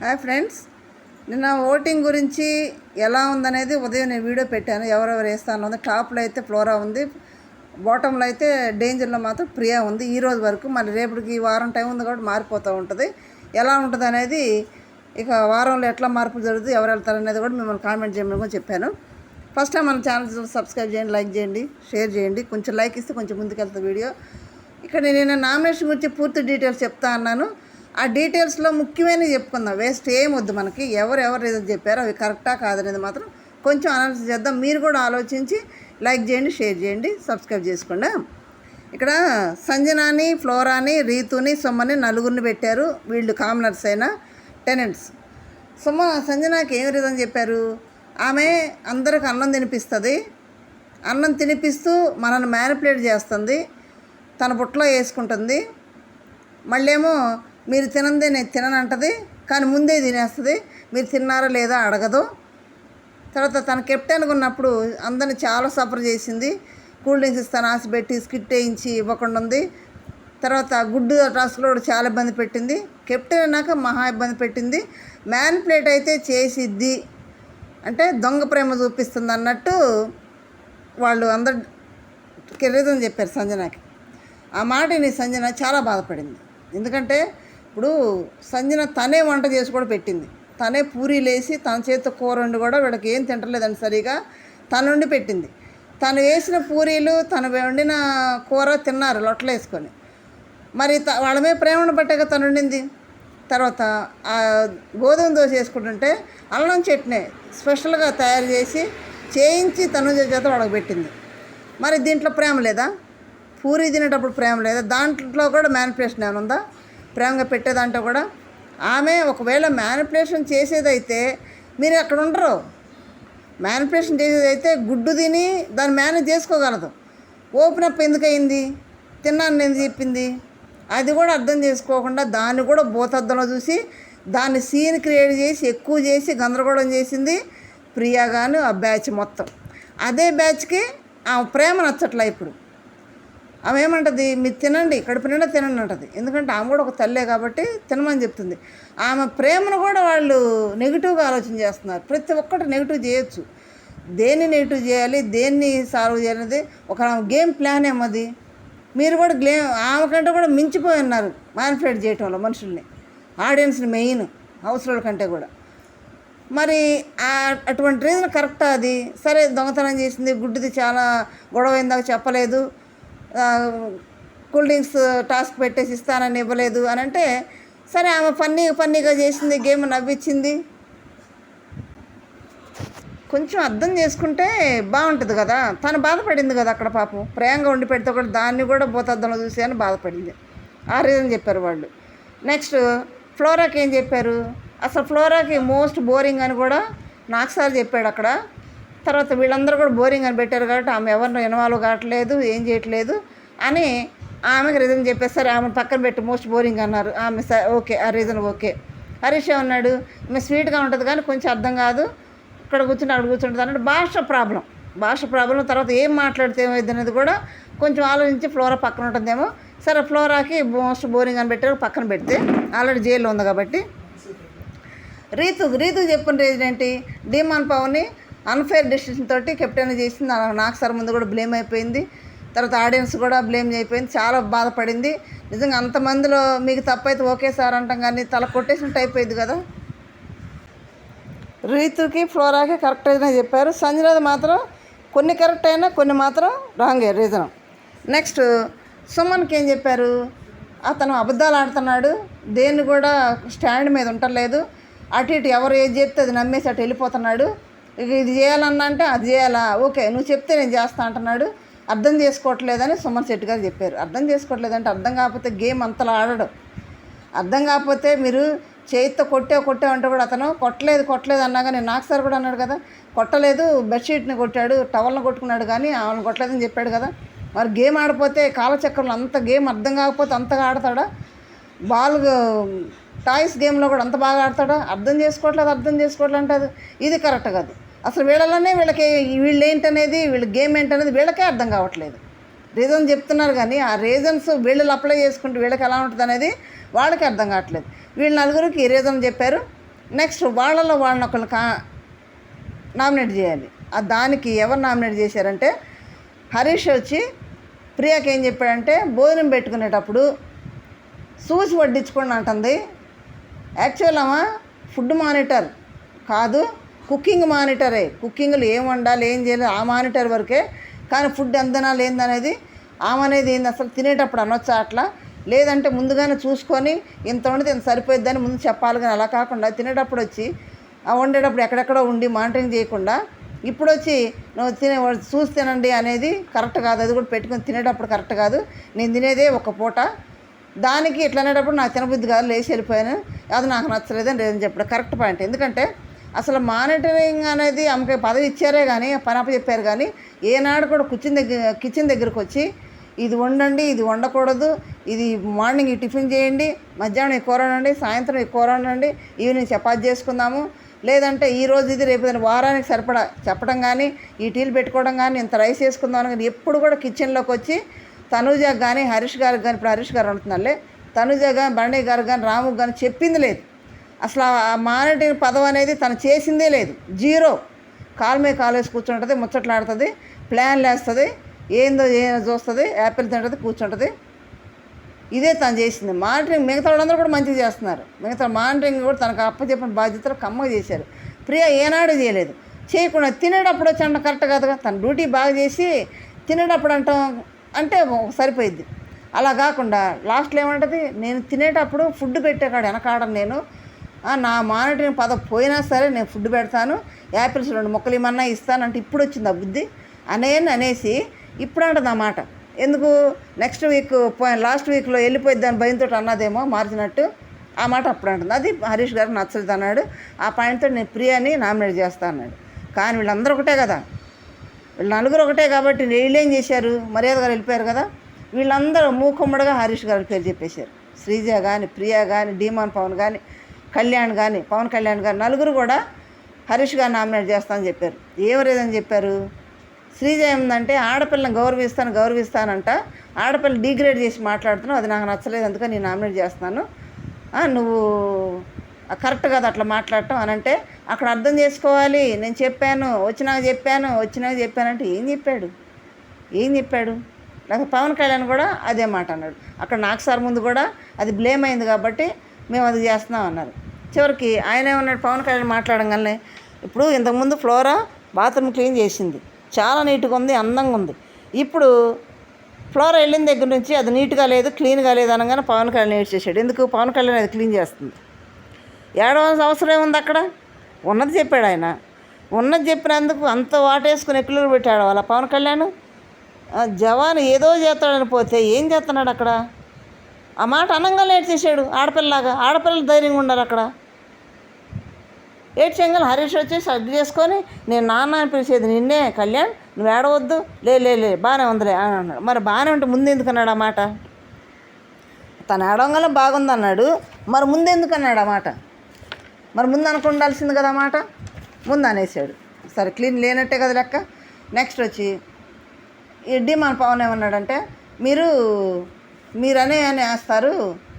Hi friends, నిన్న voting గురించి ఎలా ఉందనేది ఉదయం నేను వీడియో పెట్టాను. ఎవరెవరు వేస్తాను ఉంది. టాప్లో అయితే ఫ్లోరా ఉంది, బాటంలో అయితే డేంజర్లో మాత్రం ప్రియా ఉంది ఈరోజు వరకు. మళ్ళీ రేపటికి ఈ వారం టైం ఉంది కాబట్టి మారిపోతూ ఉంటుంది. ఎలా ఉంటుంది అనేది ఇక వారంలో ఎట్లా మార్పు జరుగుతుంది, ఎవరు వెళ్తారు అనేది కూడా మిమ్మల్ని కామెంట్ చేయమని చెప్పాను. ఫస్ట్ టైం మన ఛానల్ సబ్స్క్రైబ్ చేయండి, లైక్ చేయండి, షేర్ చేయండి. కొంచెం లైక్ ఇస్తే కొంచెం ముందుకెళ్తా వీడియో. ఇక్కడ నేను నామినేషన్ గురించి పూర్తి డీటెయిల్స్ చెప్తా అన్నాను. ఆ డీటెయిల్స్లో ముఖ్యమైనవి చెప్పుకుందాం. వేస్ట్ ఏం వద్దు మనకి. ఎవరు ఏదో చెప్పారో అవి కరెక్టా కాదనేది మాత్రం కొంచెం అనాలిసిస్ చేద్దాం. మీరు కూడా ఆలోచించి లైక్ చేయండి, షేర్ చేయండి, సబ్స్క్రైబ్ చేసుకోండి. ఇక్కడ సంజనాని, ఫ్లోరాని, రీతుని, సొమ్మని నలుగురిని పెట్టారు. వీళ్ళు కామనర్స్ అయిన టెనెంట్స్. సంజనాకి ఏం రీజన్ చెప్పారు? ఆమె అందరికి అన్నం తినిపిస్తుంది. అన్నం తినిపిస్తూ మనల్ని మ్యానిపులేట్ చేస్తుంది, తన బుట్టలో వేసుకుంటుంది. మళ్ళీ ఏమో మీరు తినందే నేను తిననంటది, కానీ ముందే తినేస్తుంది. మీరు తిన్నారా లేదా అడగదు. తర్వాత తన కెప్టెన్గా ఉన్నప్పుడు అందరిని చాలా సఫర్ చేసింది. కూల్ డ్రింక్స్ ఇస్తాను ఆశ పెట్టి స్కిట్ వేయించి ఇవ్వకుండా ఉంది. తర్వాత గుడ్డు టాస్క్లో కూడా చాలా ఇబ్బంది పెట్టింది. కెప్టెన్ అన్నాక మహా ఇబ్బంది పెట్టింది. మ్యానిపులేట్ అయితే చేసిద్ది, అంటే దొంగ ప్రేమ చూపిస్తుంది అన్నట్టు వాళ్ళు అందరు రీజన్ చెప్పారు సంజనాకి. ఆ మాటని సంజన చాలా బాధపడింది. ఎందుకంటే ఇప్పుడు సంజన తనే వంట చేసి కూడా పెట్టింది. తనే పూరీలు వేసి తన చేతితో కూర వండి కూడా వీళ్ళకి ఏం తింటలేదని సరిగా తను వండి పెట్టింది. తను వేసిన పూరీలు, తను వండిన కూర తిన్నారు లొట్టలు వేసుకొని. మరి వాళ్ళ మీద ప్రేమను బట్టేగా తను వండింది. తర్వాత ఆ గోధుమ దోశ వేసుకుంటుంటే అల్లం చట్నీ స్పెషల్గా తయారు చేసి చేయించి తను చేత వాళ్ళకి పెట్టింది. మరి దీంట్లో ప్రేమ లేదా? పూరి తినేటప్పుడు ప్రేమ లేదా? దాంట్లో కూడా మ్యానిపులేషన్ ఏమైనా ఉందా? ప్రేమగా పెట్టేదాంట్లో కూడా ఆమె ఒకవేళ మ్యానిపులేషన్ చేసేదైతే మీరు అక్కడ ఉండరు. మ్యానిపులేషన్ చేసేదైతే గుడ్డు తిని దాన్ని మేనేజ్ చేసుకోగలదు. ఓపెన్ అప్ ఎందుకు అయింది? తిన్నాను ఎందుకు చెప్పింది? అది కూడా అర్థం చేసుకోకుండా దాన్ని కూడా భూతద్దంలో చూసి దాన్ని సీన్ క్రియేట్ చేసి ఎక్కువ చేసి గందరగోళం చేసింది ప్రియా గాను ఆ బ్యాచ్ మొత్తం. అదే బ్యాచ్కి ఆ ప్రేమ నచ్చట్లా. ఇప్పుడు ఆమె ఏమంటుంది? మీరు తినండి, కడుపు నిండా తినండి అంటుంది. ఎందుకంటే ఆమె కూడా ఒక తల్లే కాబట్టి తినమని చెప్తుంది. ఆమె ప్రేమను కూడా వాళ్ళు నెగిటివ్గా ఆలోచన చేస్తున్నారు. ప్రతి ఒక్కటి నెగిటివ్ చేయొచ్చు. దేన్ని నెగిటివ్ చేయాలి, దేన్ని సాల్వ్ చేయాలనేది ఒక గేమ్ ప్లాన్ ఏమది. మీరు కూడా ఆమె కంటే కూడా మించిపోయి ఉన్నారు మ్యానిపులేట్ చేయటంలో మనుషుల్ని, ఆడియన్స్ని, మెయిన్ హౌస్ల కంటే కూడా. మరి అటువంటి రీజన్ కరెక్టా? అది సరే, దొంగతనం చేసింది, గుడ్డిది చాలా గొడవ అయిందాక చెప్పలేదు, కూల్ డ్రింక్స్ టాస్క్ పెట్టేసి ఇస్తానని ఇవ్వలేదు అని అంటే సరే, ఆమె ఫన్నీగా చేసింది, గేమ్ నవ్వించింది. కొంచెం అర్థం చేసుకుంటే బాగుంటుంది కదా. తను బాధపడింది కదా అక్కడ. పాపం ప్రేమగా ఉండి పెడితే కూడా దాన్ని కూడా భూతద్దంలో చూసి అని బాధపడింది. ఆ రీజన్ చెప్పారు వాళ్ళు. నెక్స్ట్ ఫ్లోరాకి ఏం చెప్పారు? అసలు ఫ్లోరాకి మోస్ట్ బోరింగ్ అని కూడా నాకు సార్ చెప్పాడు అక్కడ. తర్వాత వీళ్ళందరూ కూడా బోరింగ్ అని పెట్టారు కాబట్టి ఆమె ఎవరినో ఇన్వాల్వ్ కావట్లేదు, ఏం చేయట్లేదు అని ఆమెకి రీజన్ చెప్పేస్తారు. ఆమె పక్కన పెట్టి మోస్ట్ బోరింగ్ అన్నారు. ఆమె ఓకే, ఆ రీజన్ ఓకే. హరీష్ ఉన్నాడు, ఆమె స్వీట్గా ఉంటుంది కానీ కొంచెం అర్థం కాదు, ఇక్కడ కూర్చుంటే అక్కడ కూర్చుంటుంది అన్నట్టు. భాష ప్రాబ్లం. తర్వాత ఏం మాట్లాడితే ఏమైంది అనేది కూడా కొంచెం ఆలోచించి ఫ్లోరా పక్కన ఉంటుందేమో. సరే, ఫ్లోరాకి మోస్ట్ బోరింగ్ అని పెట్టారు, పక్కన పెడితే ఆల్రెడీ జైల్లో ఉంది కాబట్టి. రీతు చెప్పిన రీజన్ ఏంటి? డీమాన్ పవన్ని అన్ఫేర్ డెసిషన్ తోటి కెప్టెన్ చేసింది. నాకు సార్ ముందు కూడా బ్లేమ్ అయిపోయింది. తర్వాత ఆడియన్స్ కూడా బ్లేమ్ అయిపోయింది. చాలా బాధపడింది. నిజంగా అంతమందిలో మీకు తప్పైతే ఓకే సార్ అంటాం కానీ తల కొట్టేసినట్టు అయిపోయింది కదా. రీతుకి, ఫ్లోరాకి కరెక్ట్ అయినా చెప్పారు. సంజనాది మాత్రం కొన్ని కరెక్ట్ అయినా కొన్ని మాత్రం రాంగే రీజన్. నెక్స్ట్ సుమన్కి ఏం చెప్పారు? అతను అబద్ధాలు ఆడుతున్నాడు, దేన్ని కూడా స్టాండ్ మీద ఉండలేదు, అటు ఇటు ఎవరు ఏది చెప్తే అది నమ్మేసి అటు వెళ్ళిపోతున్నాడు. ఇక ఇది చేయాలన్నా అంటే అది చేయాలా, ఓకే నువ్వు చెప్తే నేను చేస్తా అంటున్నాడు. అర్థం చేసుకోవట్లేదని సుమన్ శెట్టి గారు చెప్పారు. అర్థం చేసుకోవట్లేదంటే అర్థం కాకపోతే గేమ్ అంతలా ఆడడం. అర్థం కాకపోతే మీరు చేతితో కొట్టే అంటే కూడా అతను కొట్టలేదు అన్నాగా నేను నాకు సార్ కూడా అన్నాడు కదా, కొట్టలేదు, బెడ్షీట్ని కొట్టాడు, టవల్ని కొట్టుకున్నాడు కానీ ఆమెను కొట్టలేదని చెప్పాడు కదా. మరి గేమ్ ఆడిపోతే కాలచక్రంలో అంత గేమ్ అర్థం కాకపోతే అంతగా ఆడతాడా? బాల్ టాయ్స్ గేమ్లో కూడా అంత బాగా ఆడతాడా? అర్థం చేసుకోవట్లేదు అంటే ఇది కరెక్ట్ కాదు. అసలు వీళ్ళలోనే వీళ్ళు ఏంటనేది, వీళ్ళ గేమ్ ఏంటనేది వీళ్ళకే అర్థం కావట్లేదు. రీజన్ చెప్తున్నారు కానీ ఆ రీజన్స్ వీళ్ళు అప్లై చేసుకుంటే వీళ్ళకి ఎలా ఉంటుంది అనేది వాళ్ళకి అర్థం కావట్లేదు. వీళ్ళు నలుగురికి రీజన్ చెప్పారు. నెక్స్ట్ వాళ్ళలో వాళ్ళని ఒకళ్ళు నామినేట్ చేయాలి. దానికి ఎవరు నామినేట్ చేశారంటే హరీష్ వచ్చి ప్రియాకి ఏం చెప్పాడంటే భోజనం పెట్టుకునేటప్పుడు చూసి వడ్డించుకోండి అంటుంది. యాక్చువల్ అమ్మా ఫుడ్ మానిటర్ కాదు, కుకింగ్ మానిటరే. కుకింగ్లో ఏం వండాలి ఏం చేయాలి ఆ మానిటర్ వరకే, కానీ ఫుడ్ ఎంత తినాలి ఏందనేది ఆమె అనేది ఏంది అసలు తినేటప్పుడు అనొచ్చా అట్లా, లేదంటే ముందుగానే చూసుకొని ఇంత వండితే ఇంత సరిపోయిద్దని ముందు చెప్పాలి. కానీ అలా కాకుండా తినేటప్పుడు వచ్చి వండేటప్పుడు ఎక్కడెక్కడో ఉండి మానిటరింగ్ చేయకుండా ఇప్పుడు వచ్చి నువ్వు చూసి తినండి అనేది కరెక్ట్ కాదు. అది కూడా పెట్టుకొని తినేటప్పుడు కరెక్ట్ కాదు. నేను తినేదే ఒక పూట, దానికి ఇట్లా అనేటప్పుడు నాకు తినబుద్ధి కాదు, లేచి వెళ్ళిపోయాను, అది నాకు నచ్చలేదని లేదని చెప్పడం కరెక్ట్ పాయింట్. ఎందుకంటే అసలు మానిటరింగ్ అనేది ఆమెకి పదవి ఇచ్చారే కానీ పని అప్పచెప్పారు, కానీ ఏనాడు కూడా కిచెన్ దగ్గరకు వచ్చి ఇది వండండి, ఇది వండకూడదు, ఇది మార్నింగ్ ఈ టిఫిన్ చేయండి, మధ్యాహ్నం ఈ కూర వండండి, సాయంత్రం ఈ కూర వండండి, ఈవినింగ్ చపాతి చేసుకుందాము, లేదంటే ఈరోజు ఇది రేపు వారానికి సరిపడా చెప్పడం కానీ, ఈ టీలు పెట్టుకోవడం కానీ, ఇంత రైస్ వేసుకుందాం కానీ ఎప్పుడు కూడా కిచెన్లోకి వచ్చి తనూజకి కానీ హరీష్ గారికి కానీ, ఇప్పుడు హరీష్ గారు వండుతున్నారులే, తనూజ కానీ బండి గారు కానీ రాముకి కానీ చెప్పింది లేదు. అసలు ఆ మానిటరింగ్ పదవి అనేది తను చేసిందే లేదు, జీరో. కాలు మీద కాలు వేసి కూర్చుంటుంది, ముచ్చట్లాడుతుంది, ప్లాన్లు వేస్తుంది, ఏందో చూస్తుంది, యాపిల్ తింటుంది, కూర్చుంటుంది. ఇదే తను చేసింది మానిటరింగ్. మిగతా వాళ్ళందరూ కూడా మంచిగా చేస్తున్నారు. మిగతా మానిటరింగ్ కూడా తనకు అప్పచెప్పిన బాధ్యతలు కమ్మగా చేశారు. ప్రియ ఏనాడు చేయలేదు. చేయకుండా తినేటప్పుడు వచ్చి అంట కరెక్ట్ కాదుగా. తన డ్యూటీ బాగా చేసి తినేటప్పుడు అంటాం అంటే సరిపోయిద్ది. అలా కాకుండా లాస్ట్లో ఏమంటుంది, నేను తినేటప్పుడు ఫుడ్ పెట్టేకాడు వెనకాడను, నేను నా మానిటరింగ్ పదవి పోయినా సరే నేను ఫుడ్ పెడతాను, యాపిల్స్ 2 ముక్కలు ఇమ్మన్నా ఇస్తానంటే ఇప్పుడు వచ్చింది ఆ బుద్ధి అనేసి ఇప్పుడు అంటుంది ఆ మాట. ఎందుకు నెక్స్ట్ వీక్ లాస్ట్ వీక్లో వెళ్ళిపోయిద్ది దాని భయంతో అన్నదేమో మార్చినట్టు ఆ మాట అప్పుడు అంటుంది. అది హరీష్ గారికి నచ్చలేదు అన్నాడు. ఆ పాయింట్తో నేను ప్రియాని నామినేట్ చేస్తా అన్నాడు. కానీ వీళ్ళందరూ ఒకటే కదా, వీళ్ళు నలుగురు ఒకటే కాబట్టి వీళ్ళు ఏం చేశారు, మర్యాద గారు వెళ్ళిపోయారు కదా, వీళ్ళందరూ మూకుమ్మడిగా హరీష్ గారి పేరు చెప్పేశారు. శ్రీజ కానీ, ప్రియా కానీ, డీమాన్ పవన్ కానీ, కళ్యాణ్ కానీ, పవన్ కళ్యాణ్ కానీ నలుగురు కూడా హరీష్ గారిని నామినేట్ చేస్తానని చెప్పారు. ఏమరేదని చెప్పారు, శ్రీజ ఏముందంటే ఆడపిల్లని గౌరవిస్తానంట, ఆడపిల్ల డీగ్రేడ్ చేసి మాట్లాడుతున్నావు, అది నాకు నచ్చలేదు, అందుకని నేను నామినేట్ చేస్తున్నాను, నువ్వు కరెక్ట్ కాదు అట్లా మాట్లాడటం అని అంటే అక్కడ అర్థం చేసుకోవాలి. నేను చెప్పాను, వచ్చినాక చెప్పానంటే ఏం చెప్పాడు. లేకపోతే పవన్ కళ్యాణ్ కూడా అదే మాట అన్నాడు. అక్కడ నాకు సార్ ముందు కూడా అది బ్లేమ్ అయింది కాబట్టి మేము అది చేస్తున్నాం అన్నారు. చివరికి ఆయన ఏమన్నాడు, పవన్ కళ్యాణ్ మాట్లాడంగానే ఇప్పుడు ఇంతకుముందు ఫ్లోరా బాత్రూమ్ క్లీన్ చేసింది, చాలా నీట్గా ఉంది, అందంగా ఉంది. ఇప్పుడు ఫ్లోరా వెళ్ళిన దగ్గర నుంచి అది నీట్గా లేదు, క్లీన్గా లేదు అనగానే పవన్ కళ్యాణ్ ఏడ్చేసాడు. ఎందుకు, పవన్ కళ్యాణ్ అది క్లీన్ చేస్తుంది, ఏడవలసిన అవసరం ఏముంది అక్కడ, ఉన్నది చెప్పాడు ఆయన. ఉన్నది చెప్పినందుకు అంత వాటేసుకుని ఎక్కులు పెట్టాడు వాళ్ళ పవన్ కళ్యాణ్. జవాన్ ఏదో చేస్తాడని పోతే ఏం చేస్తున్నాడు అక్కడ, ఆ మాట అనంగానే ఏడ్చేసాడు ఆడపిల్లలాగా. ఆడపిల్లలు ధైర్యంగా ఉండాలి అక్కడ. ఏడ్చేయంగా హరీష్ వచ్చేసి అడ్డు చేసుకొని నేను నాన్న అని పిలిచేది నిన్నే కళ్యాణ్, నువ్వు ఏడవద్దు, లే బాగానే ఉందిలే అని అన్నాడు. మరి బాగానే ఉంటే ముందు ఎందుకు అన్నాడు ఆ మాట, తను ఏడవగానే బాగుంది అన్నాడు, మరి ముందు ఎందుకు అన్నాడు ఆ మాట, మరి ముందు అనుకుండాల్సింది కదా మాట, ముందు అనేసాడు. సరే క్లీన్ లేనట్టే కదా లెక్క. నెక్స్ట్ వచ్చి ఈ డిమాన్ పవన్ ఏమన్నాడంటే మీరనే అని వేస్తారు,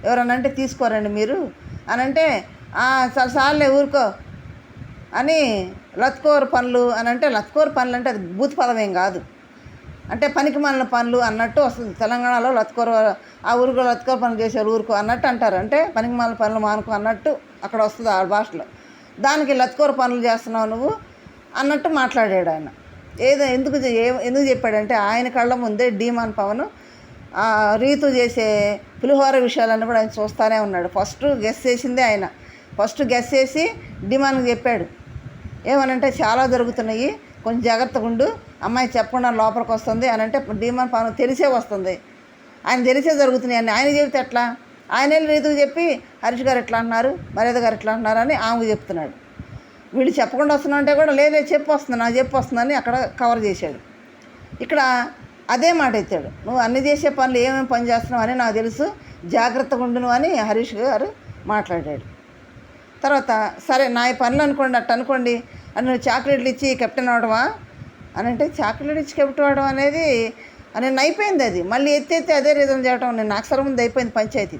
ఎవరన్నా అంటే తీసుకోరండి మీరు అని అంటే చాలే ఊరుకో అని లత్కోర్ పనులు అని అంటే, లత్కోర్ పనులు అంటే అది బూత్ పదం ఏం కాదు, అంటే పనికి మాలిన పనులు అన్నట్టు వస్తుంది. తెలంగాణలో లత్కోర్, ఆ ఊరుకో లత్కోర్ పనులు చేశారు ఊరుకో అన్నట్టు అంటారు, అంటే పనికి మాలిన పనులు మానుకో అన్నట్టు అక్కడ వస్తుంది ఆ భాషలో. దానికి లత్కోర్ పనులు చేస్తున్నావు నువ్వు అన్నట్టు మాట్లాడాడు ఆయన. ఎందుకు చెప్పాడంటే ఆయన కళ్ళ ముందే డీమాన్ పవన్ రీతు చేసే పులిహోర విషయాలన్నీ కూడా ఆయన చూస్తూనే ఉన్నాడు. ఫస్ట్ గెస్ చేసిందే ఆయన. ఫస్ట్ గెస్ చేసి డిమాండ్కి చెప్పాడు, ఏమనంటే చాలా జరుగుతున్నాయి, కొంచెం జాగ్రత్తగా ఉండు, అమ్మాయి చెప్పకుండా లోపలికి వస్తుంది అని అంటే డిమాండ్ పవన్ తెలిసే వస్తుంది, ఆయన తెలిసే జరుగుతున్నాయి అని ఆయన చెబితే ఎట్లా, ఆయన రీతుకు చెప్పి హరీష్ గారు ఎట్లా అంటున్నారు, మర్యాద గారు ఎట్లా అంటున్నారు అని ఆమెకు చెప్తున్నాడు. వీళ్ళు చెప్పకుండా వస్తున్నారంటే కూడా లేదు చెప్పి వస్తుందని అక్కడ కవర్ చేశాడు. ఇక్కడ అదే మాట ఎత్తాడు, నువ్వు అన్ని చేసే పనులు ఏమేమి పని చేస్తున్నావు అని నాకు తెలుసు, జాగ్రత్తగా ఉండును అని హరీష్ గారు మాట్లాడాడు. తర్వాత సరే నా ఈ పనులు అనుకోండి, అనుకోండి అని నువ్వు చాక్లెట్లు ఇచ్చి కెప్టెన్ అవడమా అని అంటే, చాక్లెట్ ఇచ్చి కెప్టెన్ అవడం అనేది నేను అయిపోయింది, అది మళ్ళీ ఎత్తి అదే రీజన్ చేయడం నేను నాకు సరే ముందు అయిపోయింది పంచాయతీ.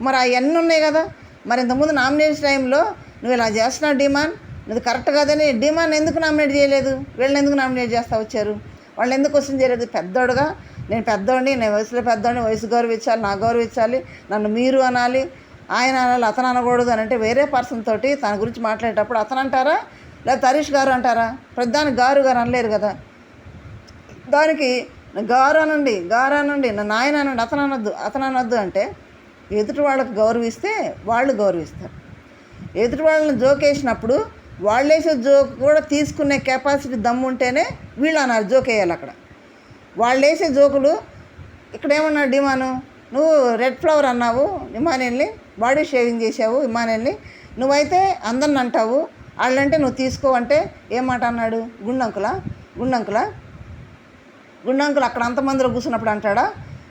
మరి అవన్నీ ఉన్నాయి కదా, మరి ఇంతకుముందు నామినేషన్ టైంలో నువ్వు ఇలా చేస్తున్నావు డిమాండ్, నువ్వు కరెక్ట్ కాదని డిమాండ్ ఎందుకు నామినేట్ చేయలేదు, వీళ్ళని ఎందుకు నామినేట్ చేస్తా వచ్చారు, వాళ్ళు ఎందుకు క్వశ్చన్ చేయలేదు? పెద్దోడుగా నేను పెద్దోడిని, నేను వయసులో పెద్దోడిని, వయసు గౌరవించాలి, నా గౌరవించాలి, నన్ను మీరు అనాలి, ఆయన అనాలి, అతను అనకూడదు అని అంటే వేరే పర్సన్ తోటి తన గురించి మాట్లాడేటప్పుడు అతను అంటారా లేకపోతే హరీష్ గారు అంటారా? ప్రతిదానికి గారు అనలేరు కదా. దానికి గారు అనండి నన్ను ఆయన అనండి, అతను అనొద్దు అంటే ఎదుటి వాళ్ళకి గౌరవిస్తే వాళ్ళు గౌరవిస్తారు. ఎదుటి వాళ్ళని జోక్ వేసినప్పుడు వాళ్ళు వేసే జోక్ కూడా తీసుకునే కెపాసిటీ దమ్ము ఉంటేనే వీళ్ళు అన్నారు జోక్ వేయాలి. అక్కడ వాళ్ళు వేసే జోకులు ఇక్కడ ఏమన్నాడు డిమాను, నువ్వు రెడ్ ఫ్లవర్ అన్నావు ఇమానియల్ని, బాడీ షేవింగ్ చేసావు ఇమానియల్ని, నువ్వైతే అందరిని అంటావు, వాళ్ళంటే నువ్వు తీసుకో అంటే ఏం మాట అన్నాడు? గుండంకుల అక్కడ అంతమందిలో కూర్చున్నప్పుడు అంటాడా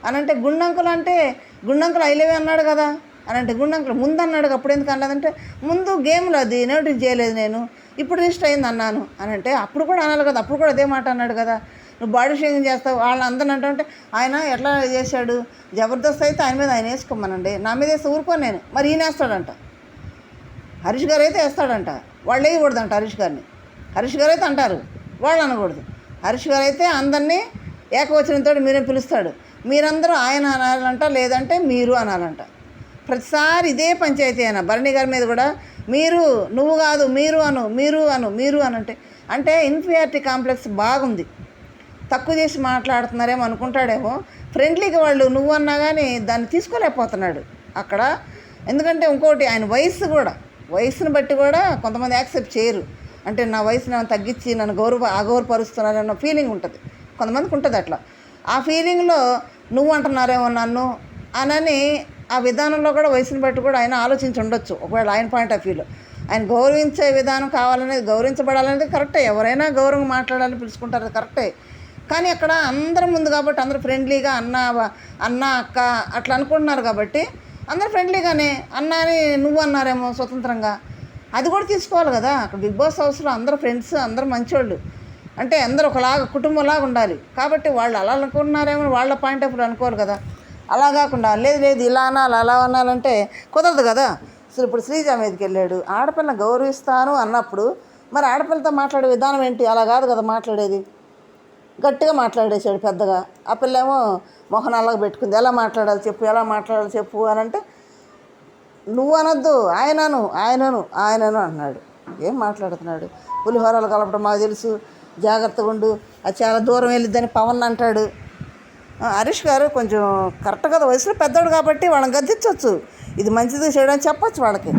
అని అంటే గుండంకులు ఐలేవే అన్నాడు కదా అని అంటే గుండంకులు ముందు అన్నాడు, అప్పుడు ఎందుకు అనలేదంటే ముందు గేమ్లో అది నోటీస్ చేయలేదు నేను, ఇప్పుడు రిజిస్టర్ అయింది అన్నాను అని అంటే అప్పుడు కూడా అనాలి కదా, అప్పుడు కూడా అదే మాట అన్నాడు కదా. నువ్వు బాడీ షేవింగ్ చేస్తావు వాళ్ళని అందరిని అంటే ఆయన ఎట్లా చేశాడు, జబర్దస్త్ అయితే ఆయన మీద ఆయన వేసుకోమనండి, నా మీద వేస్తే ఊరుకోను నేను, మరి ఈయన వేస్తాడంట, హరీష్ గారు అయితే వేస్తాడంట, వాళ్ళు వేయకూడదంట హరీష్ గారు అయితే అంటారు, వాళ్ళు అనకూడదు. హరీష్ గారు అయితే అందరినీ ఏకవచనంతో మీరే పిలుస్తాడు, మీరందరూ ఆయన అనాలంట, లేదంటే మీరు అనాలంట. ప్రతిసారి ఇదే పంచాయతీ అయినా భరణి గారి మీద కూడా మీరు, నువ్వు కాదు మీరు అంటే ఇన్ఫీరియారిటీ కాంప్లెక్స్ బాగుంది, తక్కువ చేసి మాట్లాడుతున్నారేమో అనుకుంటాడేమో. ఫ్రెండ్లీగా వాళ్ళు నువ్వు అన్నా కానీ దాన్ని తీసుకోలేకపోతున్నాడు అక్కడ. ఎందుకంటే ఇంకోటి ఆయన వయసును బట్టి కూడా కొంతమంది యాక్సెప్ట్ చేయరు. అంటే నా వయసుని ఏమైనా తగ్గించి నన్ను అగౌరవపరుస్తున్నారన్న ఫీలింగ్ ఉంటుంది కొంతమందికి, ఉంటుంది అట్లా. ఆ ఫీలింగ్లో నువ్వు అంటున్నారేమో నన్ను అనని ఆ విధానంలో కూడా వయసుని బట్టి కూడా ఆయన ఆలోచించి ఉండొచ్చు. ఒకవేళ ఆయన పాయింట్ ఆఫ్ వ్యూలో ఆయన గౌరవించే విధానం కావాలనేది, గౌరవించబడాలనేది కరెక్టే, ఎవరైనా గౌరవంగా మాట్లాడాలని పిలుచుకుంటారు కరెక్టే. కానీ అక్కడ అందరి ముందు కాబట్టి అందరూ ఫ్రెండ్లీగా అన్న అక్క అట్లా అనుకుంటున్నారు కాబట్టి అందరూ ఫ్రెండ్లీగానే అన్న అని నువ్వు అన్నారేమో స్వతంత్రంగా, అది కూడా తీసుకోవాలి కదా. అక్కడ బిగ్ బాస్ హౌస్లో అందరూ ఫ్రెండ్స్, అందరూ మంచోళ్ళు, అంటే అందరూ ఒకలాగా కుటుంబంలాగా ఉండాలి కాబట్టి వాళ్ళు అలా అనుకుంటున్నారేమో వాళ్ళ పాయింట్ ఆఫ్ వ్యూ అనుకోవాలి కదా. అలా కాకుండా లేదు ఇలా అనాలి అలా అనాలంటే కుదరదు కదా. ఇప్పుడు శ్రీజ మీదకి వెళ్ళాడు, ఆడపిల్లని గౌరవిస్తాను అన్నప్పుడు మరి ఆడపిల్లతో మాట్లాడే విధానం ఏంటి? అలా కాదు కదా మాట్లాడేది, గట్టిగా మాట్లాడేసాడు పెద్దగా. ఆ పిల్ల ఏమో మొహం అలాగ పెట్టుకుంది, ఎలా మాట్లాడాలి చెప్పు అని అంటే నువ్వు అనొద్దు ఆయనను అన్నాడు. ఏం మాట్లాడుతున్నాడు? పులిహోరాలు కలపడం మాకు తెలుసు, జాగ్రత్తగా ఉండు, అది చాలా దూరం వెళ్ళిద్దని పవన్ అంటాడు. హరీష్ గారు కొంచెం కరెక్ట్ కదా, వయసులో పెద్దోడు కాబట్టి వాళ్ళని గద్దించవచ్చు, ఇది మంచిది చేయడం చెప్పచ్చు వాళ్ళకి.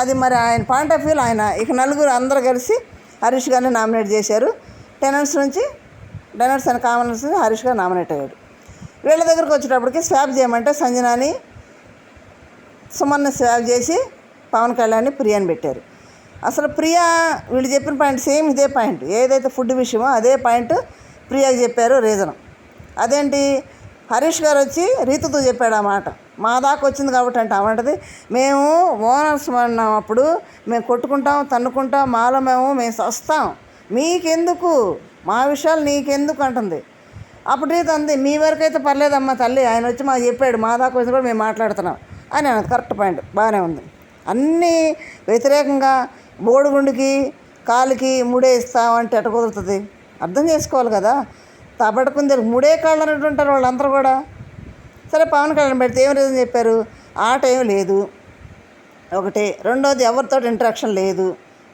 అది మరి ఆయన పాయింట్ ఆఫ్ వ్యూలో ఆయన ఇక నలుగురు అందరూ కలిసి హరీష్ గారిని నామినేట్ చేశారు. టెనెంట్స్ అండ్ కామనర్స్ నుంచి హరీష్ గారు నామినేట్ అయ్యాడు. వీళ్ళ దగ్గరికి వచ్చేటప్పటికి స్వాప్ చేయమంటే సంజనాని సుమన్ని స్వాప్ చేసి పవన్ కళ్యాణ్ని ప్రియాని పెట్టారు. అసలు ప్రియా వీళ్ళు చెప్పిన పాయింట్ సేమ్ ఇదే పాయింట్, ఏదైతే ఫుడ్ విషయమో అదే పాయింట్ ప్రియాకి చెప్పారు. రీజనం అదేంటి, హరీష్ గారు వచ్చి రీతుతో చెప్పాడు ఆ మాట, మా దాకా వచ్చింది కాబట్టి అంటే అవంటది, మేము ఓనర్స్ అన్నప్పుడు మేము కొట్టుకుంటాం తన్నుకుంటాం, మేము వస్తాం, మీకెందుకు మా విషయాలు నీకెందుకు అంటుంది. అప్పుడు రీత అంది, మీ వరకు అయితే పర్లేదమ్మా తల్లి, ఆయన వచ్చి మాకు చెప్పాడు, మా దాకా వచ్చి కూడా మేము మాట్లాడుతున్నాం అని అన్నది. కరెక్ట్ పాయింట్, బాగానే ఉంది. అన్నీ వ్యతిరేకంగా బోడిగుండుకి కాలుకి ముడే ఇస్తామంటే ఎట కుదురుతుంది? అర్థం చేసుకోవాలి కదా. తబడుకుంది ముడే కాళ్ళు అన్నట్టు ఉంటారు వాళ్ళందరూ కూడా. సరే పవన్ కళ్యాణ్ పెడితే ఏం రీజన్ చెప్పారు? ఆట ఏం లేదు ఒకటి, రెండోది ఎవరితో ఇంటరాక్షన్ లేదు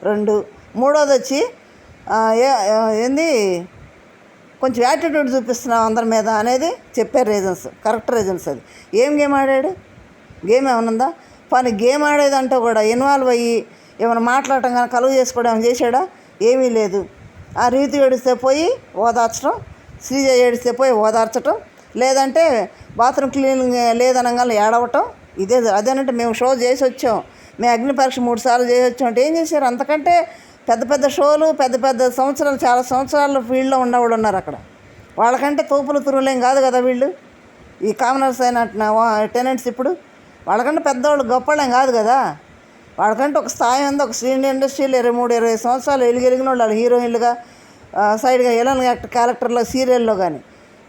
రెండు, మూడోది వచ్చి ఏంది కొంచెం యాటిట్యూడ్ చూపిస్తున్నాం అందరి మీద అనేది చెప్పారు రీజన్స్, కరెక్ట్ రీజన్స్. అది ఏం గేమ్ ఆడాడు? గేమ్ ఏమనుందా? పని గేమ్ ఆడేదంటే కూడా ఇన్వాల్వ్ అయ్యి ఏమైనా మాట్లాడటం కానీ కలువ చేసుకోవడం ఏమైనా చేశాడా? ఏమీ లేదు. ఆ రీతి ఏడిస్తే పోయి ఓదార్చడం, శ్రీజ ఏడిస్తే పోయి ఓదార్చడం, లేదంటే బాత్రూమ్ క్లీనింగ్ లేదనగా ఏడవటం. అదేనంటే మేము షో చేసి వచ్చాం, మేము అగ్ని పరీక్ష 3 సార్లు చేసి వచ్చాం అంటే ఏం చేశారు? అంతకంటే పెద్ద షోలు పెద్ద సంవత్సరాలు, చాలా సంవత్సరాలు ఫీల్డ్లో ఉన్నవాళ్ళు ఉన్నారు అక్కడ. వాళ్ళకంటే తోపులు తురులేం కాదు కదా వీళ్ళు, ఈ కామనర్స్ అయిన టెనెంట్స్. ఇప్పుడు వాళ్ళకంటే పెద్దవాళ్ళు గొప్పవాళ్ళేం కాదు కదా. వాళ్ళకంటే ఒక స్థాయి ఉంది. ఒక స్క్రీన్ ఇండస్ట్రీలో 23-20 సంవత్సరాలు ఎలిగిన వాళ్ళు హీరోయిన్లుగా, సైడ్గా ఎలన్ క్యారెక్టర్లో, సీరియల్లో కానీ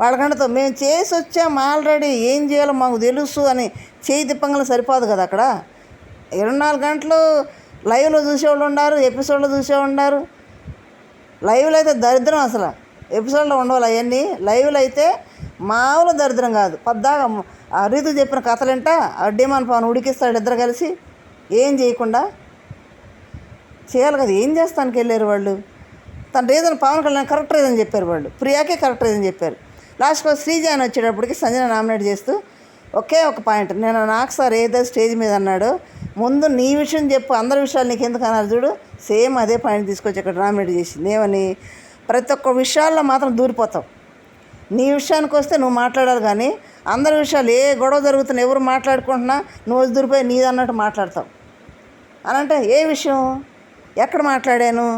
వాళ్ళకంటే మేము చేసి వచ్చాము ఆల్రెడీ, ఏం చేయాలో మాకు తెలుసు అని చేయి తిప్పంగా సరిపోదు కదా. అక్కడ 24 గంటలు లైవ్లో చూసేవాళ్ళు ఉన్నారు, ఎపిసోడ్లో చూసేవాళ్ళు ఉన్నారు. లైవ్లో అయితే దరిద్రం అసలు, ఎపిసోడ్లో ఉండవాలి అవన్నీ. లైవ్లో అయితే మామూలు దరిద్రం కాదు. పద్దాగా ఆ రీతు చెప్పిన కథలంట డిమాండ్ పవన్ ఉడికిస్తాడు ఇద్దరు కలిసి, ఏం చేయకుండా చేయాలి కదా. ఏం చేస్తానికి వెళ్ళారు వాళ్ళు? తన reason Pawan Kalyan correct reason చెప్పారు, వాళ్ళు ప్రియాకే కరెక్ట్ రీజన్ చెప్పారు. లాస్ట్కి శ్రీజ అని వచ్చేటప్పటికి సంజన నామినేట్ చేస్తూ ఒకే ఒక పాయింట్, నేను నాకు సార్ ఏదో స్టేజ్ మీద అన్నాడు, ముందు నీ విషయం చెప్పు, అందరి విషయాలు నీకు ఎందుకు అన్నారు చూడు, సేమ్ అదే పాయింట్ తీసుకొచ్చి ఇక్కడ నామినేట్ చేసింది. ఏమని? ప్రతి ఒక్క విషయాల్లో మాత్రం దూరిపోతావు. నీ విషయానికి వస్తే నువ్వు మాట్లాడాలి, కానీ అందరి విషయాలు ఏ గొడవ జరుగుతున్నా ఎవరు మాట్లాడుకుంటున్నా నువ్వు దూరిపోయి నీది అన్నట్టు మాట్లాడతావు. అని అంటే ఏ విషయం, ఎక్కడ మాట్లాడాను,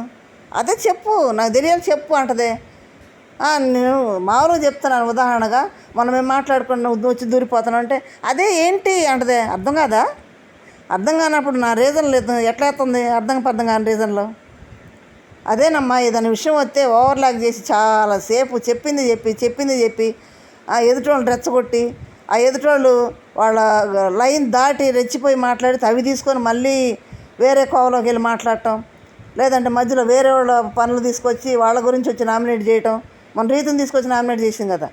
అదే చెప్పు, నాకు తెలియాలి చెప్పు అంటదే. నేను మామూలుగా చెప్తున్నాను ఉదాహరణగా, మనం ఏం మాట్లాడుకుని నువ్వు వచ్చి దూరిపోతాను అంటే అదే ఏంటి అంటదే. అర్థం కాదా? అర్థం కానప్పుడు నా రీజన్ లేదు, ఎట్లా అవుతుంది అర్థం కాని రీజన్లో? అదేనమ్మా, ఏదైనా విషయం వస్తే ఓవర్లాక్ చేసి చాలాసేపు చెప్పింది చెప్పి ఆ ఎదుటోళ్ళు రెచ్చగొట్టి, ఆ ఎదుటోళ్ళు వాళ్ళ లైన్ దాటి రెచ్చిపోయి మాట్లాడితే అవి తీసుకొని మళ్ళీ వేరే కోవలోకి వెళ్ళి మాట్లాడటం, లేదంటే మధ్యలో వేరే వాళ్ళ పనులు తీసుకొచ్చి వాళ్ళ గురించి వచ్చి నామినేట్ చేయటం. మన రీతిని తీసుకొచ్చి నామినేట్ చేసింది కదా,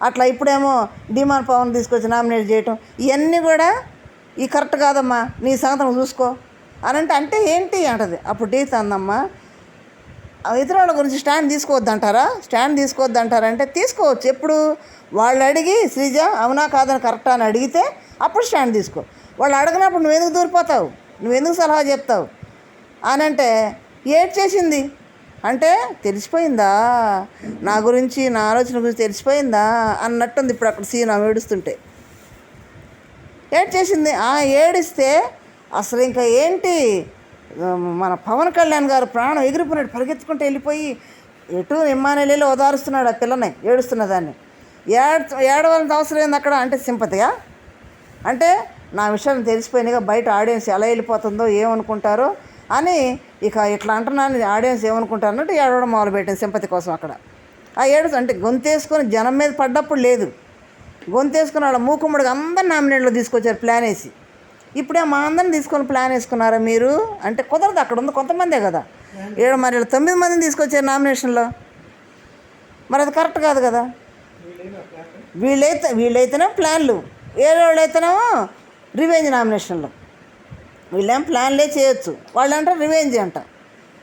అట్లా ఇప్పుడేమో డిమాండ్ పవన్ తీసుకొచ్చి నామినేట్ చేయటం, ఇవన్నీ కూడా ఈ కరెక్ట్ కాదమ్మా, నీ సంగతి నువ్వు చూసుకో అని అంటే ఏంటి అంటది. అప్పుడు రీత్ అందమ్మా, ఇతరుల గురించి స్టాండ్ తీసుకోవద్దంటారంటే తీసుకోవచ్చు. ఎప్పుడు వాళ్ళు అడిగి శ్రీజ అవునా కాదని కరెక్టా అని అడిగితే అప్పుడు స్టాండ్ తీసుకో. వాళ్ళు అడగనప్పుడు నువ్వెందుకు దూరిపోతావు, నువ్వెందుకు సలహా చెప్తావు అని అంటే ఏడ్ చేసింది అంటే తెలిసిపోయిందా, నా గురించి నా ఆలోచన గురించి తెలిసిపోయిందా అన్నట్టుంది. ఇప్పుడు అక్కడ సీన్ ఆమె ఏడుస్తుంటే ఏడ్ చేసింది. ఏడిస్తే అసలు ఇంకా ఏంటి, మన పవన్ కళ్యాణ్ గారు ప్రాణం ఎగిరిపోయినట్టు పరిగెత్తుకుంటూ వెళ్ళిపోయి ఎటు నిమ్మానేళ్ళు ఓదారుస్తున్నాడు ఆ పిల్లని, ఏడుస్తున్న దాన్ని. ఏడవలసిన అవసరం ఏంది అక్కడ అంటే సింపతిగా, అంటే నా విషయాలు తెలిసిపోయినాయిగా, బయట ఆడియన్స్ ఎలా వెళ్ళిపోతుందో ఏమనుకుంటారో అని ఇక ఇట్లా అంటున్నాను, ఆడియన్స్ ఏమనుకుంటారు అన్నట్టు ఏడవడం మొదలుపెట్టింది సింపతి కోసం. అక్కడ ఆ అంటే గొంతేసుకొని జనం మీద పడ్డప్పుడు లేదు, గొంతేసుకుని వాళ్ళ మూకుమ్మడికి అందరిని నామినేట్లో తీసుకొచ్చారు ప్లాన్ వేసి. ఇప్పుడే మా అందరిని తీసుకొని ప్లాన్ వేసుకున్నారా మీరు అంటే కుదరదు, అక్కడ ఉంది కొంతమందే కదా, మరి 9 మందిని తీసుకొచ్చారు నామినేషన్లో, మరి అది కరెక్ట్ కాదు కదా. వీళ్ళైతేనే ప్లాన్లు, వేరే వాళ్ళు అయితేనేమో రివెంజ్ నామినేషన్లో. వీళ్ళేం ప్లాన్లే చేయొచ్చు, వాళ్ళు అంటారు రివెంజ్ అంట.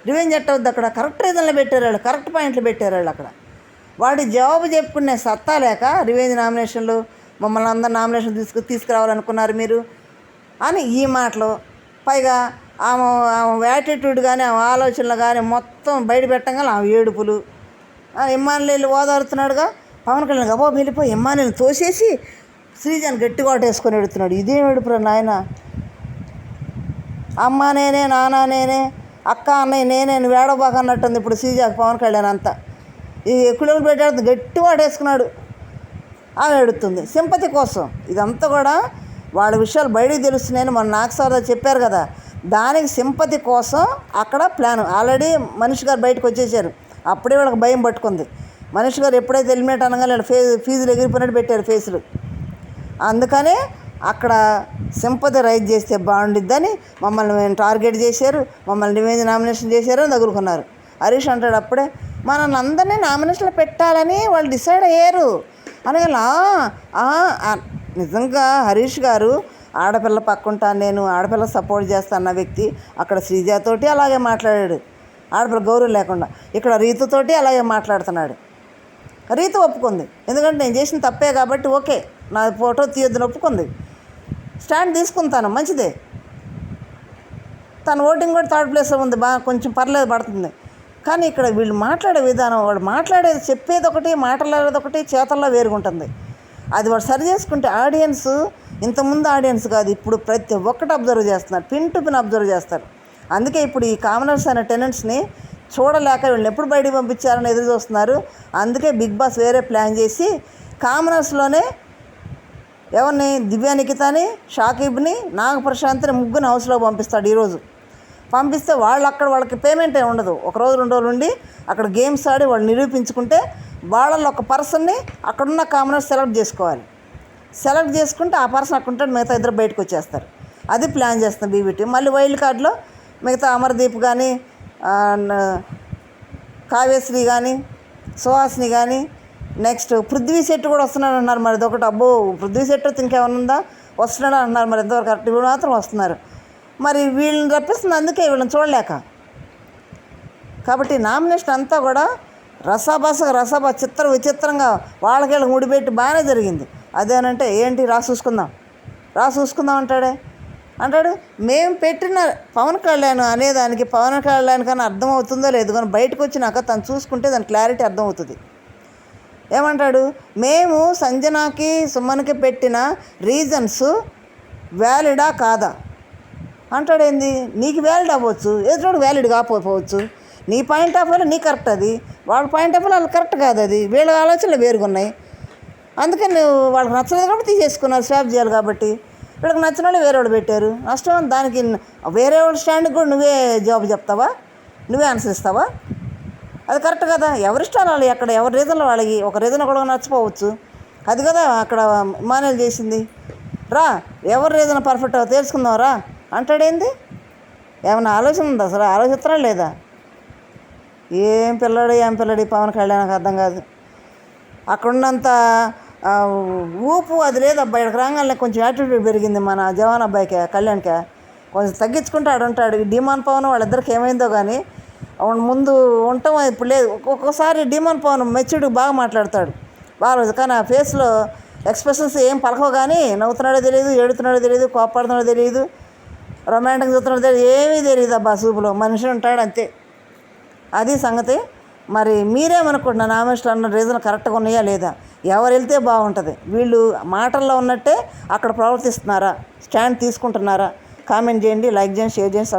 రివెంజ్ ఎట్టవద్దు, అక్కడ కరెక్ట్ రీజన్లో పెట్టారు వాళ్ళు, కరెక్ట్ పాయింట్లు పెట్టారు వాళ్ళు. అక్కడ వాడి జవాబు చెప్పుకునే సత్తా లేక రివెంజ్ నామినేషన్లు మమ్మల్ని అందరు నామినేషన్ తీసుకురావాలనుకున్నారు మీరు అని ఈ మాటలు, పైగా ఆమె యాటిట్యూడ్ కానీ ఆమె ఆలోచనలు కానీ మొత్తం బయట పెట్టంగా ఆమె ఏడుపులు. ఇమ్మానుయేలు ఓదారుతున్నాడుగా, పవన్ కళ్యాణ్ గబో వెళ్ళిపోయి ఇమ్మానుయేలు తోసేసి శ్రీజాని గట్టిగా కొట్టేసుకొని ఎడుతున్నాడు. ఇదేం ఏడుపురా నాయన, అమ్మ నేనే, నాన్న నేనే, అక్క అన్నయ్య నేనే, నువ్వు ఏడవబాక అన్నట్టుంది ఇప్పుడు శ్రీజాకి పవన్ కళ్యాణ్ అంతా. ఈ ఎక్కువ పెట్టాడు గట్టి వాడేసుకున్నాడు, ఆమె ఎడుతుంది సింపతి కోసం. ఇదంతా కూడా వాళ్ళ విషయాలు బయటికి తెలుస్తున్నాయని మన నాగసార్ చెప్పారు కదా, దానికి సింపతి కోసం అక్కడ ప్లాన్. ఆల్రెడీ మనీష్ గారు బయటకు వచ్చేసారు, అప్పుడే వాళ్ళకి భయం పట్టుకుంది. మనీష్ గారు ఎప్పుడైతే ఎలిమినేట్ అనగా వీళ్ళు ఫీజులు ఎగిరిపోయినట్టు పెట్టారు ఫేసులు. అందుకనే అక్కడ సింపతి రైజ్ చేస్తే బాగుండిద్దని మమ్మల్ని మేము టార్గెట్ చేశారు, మమ్మల్ని రివెంజ్ నామినేషన్ చేశారు అని తగులుకున్నారు. హరీష్ అంటాడు అప్పుడే మనల్ని అందరినీ నామినేషన్లో పెట్టాలని వాళ్ళు డిసైడ్ అయ్యారు అనగల. నిజంగా హరీష్ గారు ఆడపిల్ల పక్కుంటాను, నేను ఆడపిల్ల సపోర్ట్ చేస్తాను అన్న వ్యక్తి అక్కడ శ్రీజాతోటి అలాగే మాట్లాడాడు, ఆడపిల్ల గౌరవం లేకుండా. ఇక్కడ రీతుతోటి అలాగే మాట్లాడుతున్నాడు. రీతు ఒప్పుకుంది, ఎందుకంటే నేను చేసిన తప్పే కాబట్టి ఓకే నా ఫోటో తీయొద్దని ఒప్పుకుంది, స్టాండ్ తీసుకుంటాను మంచిదే. తన ఓటింగ్ కూడా 3rd ప్లేస్లో ఉంది, బాగా కొంచెం పర్లేదు పడుతుంది. కానీ ఇక్కడ వీళ్ళు మాట్లాడే విధానం, వాడు మాట్లాడేది చెప్పేది ఒకటి, మాట్లాడేది ఒకటి, చేతల్లో వేరుగుంటుంది. అది వాడు సరి చేసుకుంటే ఆడియన్స్, ఇంతకుముందు ఆడియన్స్ కాదు ఇప్పుడు ప్రతి ఒక్కటి అబ్జర్వ్ చేస్తున్నారు, పిన్ టు పిన్ అబ్జర్వ్ చేస్తారు. అందుకే ఇప్పుడు ఈ కామనర్స్ అనే టెనెంట్స్ని చూడలేక వీళ్ళని ఎప్పుడు బయటికి పంపించారని ఎదురు చూస్తున్నారు. అందుకే బిగ్ బాస్ వేరే ప్లాన్ చేసి కామనర్స్లోనే ఎవరిని, దివ్యానికితని, షాకిబ్ని, నాగప్రశాంత్ని ముగ్గురిని హౌస్లో పంపిస్తాడు ఈరోజు. పంపిస్తే వాళ్ళు అక్కడ వాళ్ళకి పేమెంట్ ఏమి ఉండదు, 1 రోజు 2 రోజులు ఉండి అక్కడ గేమ్స్ ఆడి వాళ్ళు నిరూపించుకుంటే వాళ్ళల్లో ఒక పర్సన్ని అక్కడున్న కామనర్స్ సెలెక్ట్ చేసుకోవాలి. సెలెక్ట్ చేసుకుంటే ఆ పర్సన్ అక్కడ ఉంటాడు, మిగతా 2 బయటకు వచ్చేస్తారు. అది ప్లాన్ చేస్తాం బీబీటీ. మళ్ళీ వైల్డ్ కార్డులో మిగతా అమర్దీప్ కానీ కావ్యశ్రీ కానీ సుహాసిని కానీ నెక్స్ట్ పృథ్వీ శెట్టి కూడా వస్తున్నాడు అన్నారు. మరి ఇదొకటి అబ్బో, పృథ్వీ శెట్టి ఇంకేమైనా ఉందా, వస్తున్నాడు అంటున్నారు. మరి ఎంతవరకు కరెక్ట్, వీళ్ళు మాత్రం వస్తున్నారు. మరి వీళ్ళని రప్పిస్తుంది అందుకే, వీళ్ళని చూడలేక. కాబట్టి నామినేషన్ అంతా కూడా రస చిత్ర విచిత్రంగా వాళ్ళకి ముడిపెట్టి బాగానే జరిగింది. అదేనంటే ఏంటి చూసుకుందాం అంటాడు. మేము పెట్టిన పవన్ కళ్యాణ్ అనేదానికి పవన్ కళ్యాణ్ కన్నా అర్థమవుతుందో లేదు, కానీ బయటకు వచ్చినాక తను చూసుకుంటే దాని క్లారిటీ అర్థమవుతుంది. ఏమంటాడు, మేము సంజనాకి సుమన్కి పెట్టిన రీజన్స్ వ్యాలిడా కాదా అంటాడు. ఏంది, నీకు వ్యాలిడ్ అవ్వచ్చు, ఎదురోడు వ్యాలిడ్ కాకపోవచ్చు. నీ పాయింట్ ఆఫ్ వ్యూలో నీ కరెక్ట్ అది, వాళ్ళ పాయింట్ ఆఫ్ వ్యూలో వాళ్ళు కరెక్ట్ కాదు. అది వీళ్ళ ఆలోచనలు వేరుగా ఉన్నాయి. అందుకని నువ్వు వాళ్ళకి నచ్చలేదు కాబట్టి తీసేసుకున్నారు, స్వాప్ చేయాలి కాబట్టి. వీళ్ళకి నచ్చిన వాళ్ళు వేరే వాళ్ళు పెట్టారు, నష్టం. దానికి వేరే వాళ్ళ స్టాండ్కి కూడా నువ్వే జవాబు చెప్తావా, నువ్వే ఆన్సర్ ఇస్తావా? అది కరెక్ట్ కదా. ఎవరిష్టాలు వాళ్ళు, ఎక్కడ ఎవరి రీజన్లో వాళ్ళకి ఒక రీజన్ కూడా నచ్చపోవచ్చు. అది కదా అక్కడ ఇమానుయేల్ చేసింది. ఎవరి రీజన్ పర్ఫెక్ట్ తెలుసుకుందాం అంటాడేంది. ఏమన్నా ఆలోచన ఉందా అసలు? ఆలోచిస్తారా లేదా? ఏం పిల్లడి పవన్ కళ్యాణ్ నాకు అర్థం కాదు. అక్కడున్నంత ఊపు అది లేదు అబ్బాయి. ఇక్కడికి రాగానే కొంచెం యాటిట్యూడ్ పెరిగింది మన జవాన్ అబ్బాయికి, కళ్యాణ్కి. కొంచెం తగ్గించుకుంటే ఉంటాడు. డిమాన్ పవన్ వాళ్ళిద్దరికి ఏమైందో కానీ ముందు ఉండటం ఇప్పుడు లేదు. ఒక్కొక్కసారి డిమాన్ పవన్ మెచ్యూర్డ్ బాగా మాట్లాడతాడు బాగా, కానీ ఆ ఫేస్లో ఎక్స్ప్రెషన్స్ ఏం పలకవు. కానీ నవ్వుతున్నాడో తెలియదు, ఏడుతున్నాడో తెలియదు, కోపడుతున్నాడో తెలియదు, రొమాంటిక్ చూస్తున్నాడో తెలియదు, ఏమీ తెలియదు అబ్బా. సూపులో మనిషి ఉంటాడు అంతే. అది సంగతి. మరి మీరేమనుకుంటున్నారు, నామినేషన్ అన్న రీజన్ కరెక్ట్గా ఉన్నాయా లేదా? ఎవరు వెళ్తే బాగుంటుంది? వీళ్ళు మాటల్లో ఉన్నట్టే అక్కడ ప్రవర్తిస్తున్నారా, స్టాండ్ తీసుకుంటున్నారా? కామెంట్ చేయండి, లైక్ చేయండి, షేర్ చేయండి.